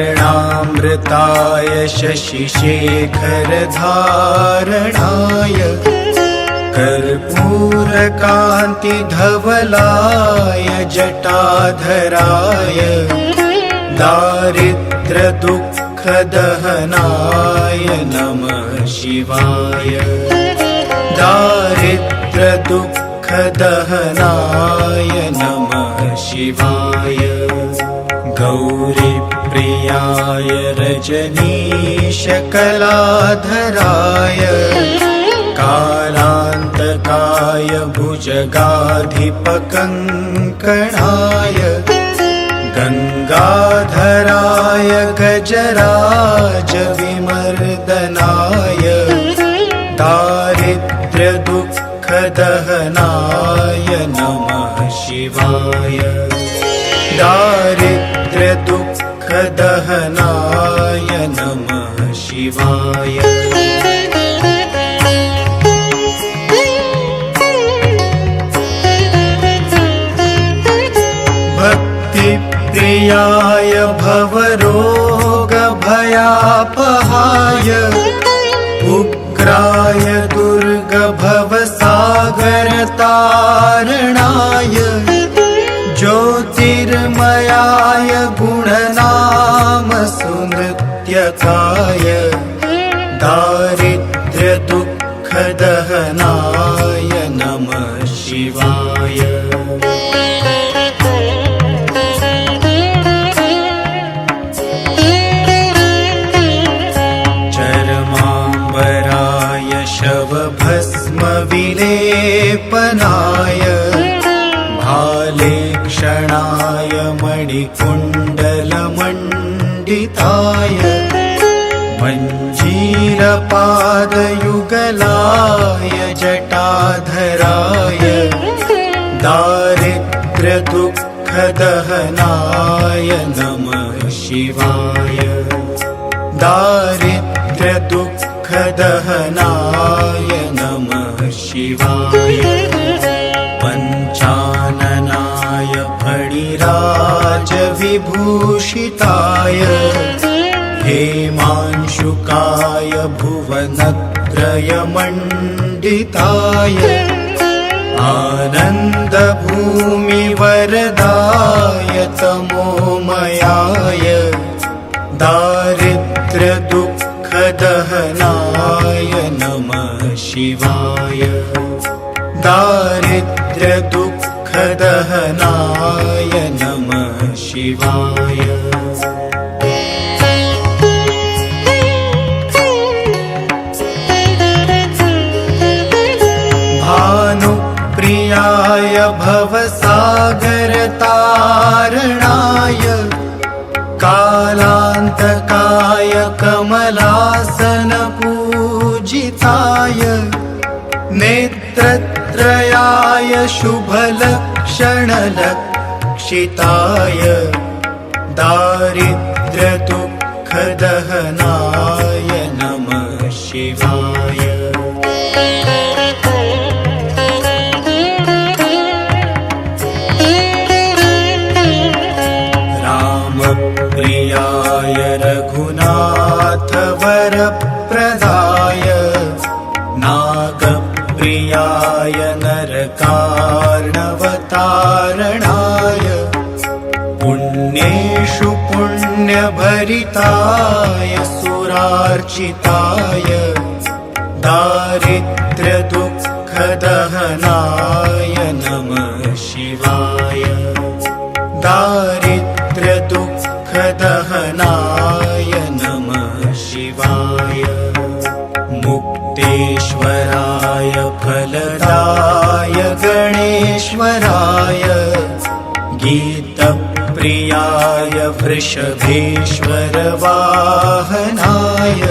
कर्णामृताय शशिशेखरधारणाय कर्पूरकान्तिधवलाय जटाधराय दारिद्र्यदुःखदहनाय नमः शिवाय दारिद्र्यदुःखदहनाय नमः शिवाय गौरीप्रियाय रजनीशकलाधराय कालान्तकाय भुजगाधिपकङ्कणाय गंगाधराय गजराजविमर्दनाय दारिद्र्यदुःखदहनाय नमः शिवाय दारिद्र्यदुःखदहनाय नमः शिवाय भक्तिप्रियाय भवरोगभयापहाय उग्राय दुर्गभवसागरतारणाय ज्योतिर्मयाय गुणनामसुनृत्यकाय दारिद्र्यदुःखदहनाय नमः शिवाय चर्माम्बराय शवभस्मविलेपनाय भालेक्षणाय मणिकुण्डलमण्डिताय मञ्जीरपादयुगलाय जटाधराय दारिद्र्यदुःखदहनाय नमः शिवाय दारिद्र्यदुःखदहनाय नमः शिवाय पञ्चाननाय फणिराजविभूषिताय हेमांशुकाय भुवनत्रयमण्डिताय आनन्दभूमिवरदाय तमोमयाय दारिद्र्यदुःखदहनाय नमः शिवाय दारिद्र्यदुःखदहनाय नमः शिवाय भानुप्रियाय भवसागरतारणाय कालान्तकाय कमलासनपूजिताय नेत्रत्रयाय शुभलक्षणलक्षिताय दारिद्र्यदुःखदहनाय नमः शिवाय रामप्रियाय रघुनाथवरप्रदाय नागप्रियाय नरकार्णवतारणाय पुण्येषु पुण्यभरिताय सुरार्चिताय दारिद्र्यदुःखदहनाय नमः शिवाय दारिद्र्यदुःखदहनाय नमः शिवाय मुक्तेश्वराय फलदाय गणेश्वराय गीतप्रियाय वृषभेश्वरवाहनाय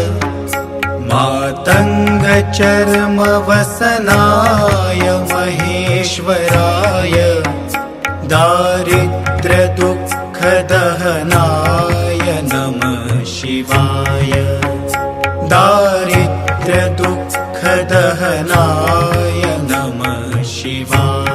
मातङ्गचर्मवसनाय महेश्वराय दारिद्र्यदुःखदहनाय नमः शिवाय दारिद्र्यदुःखदहनाय नमः शिवाय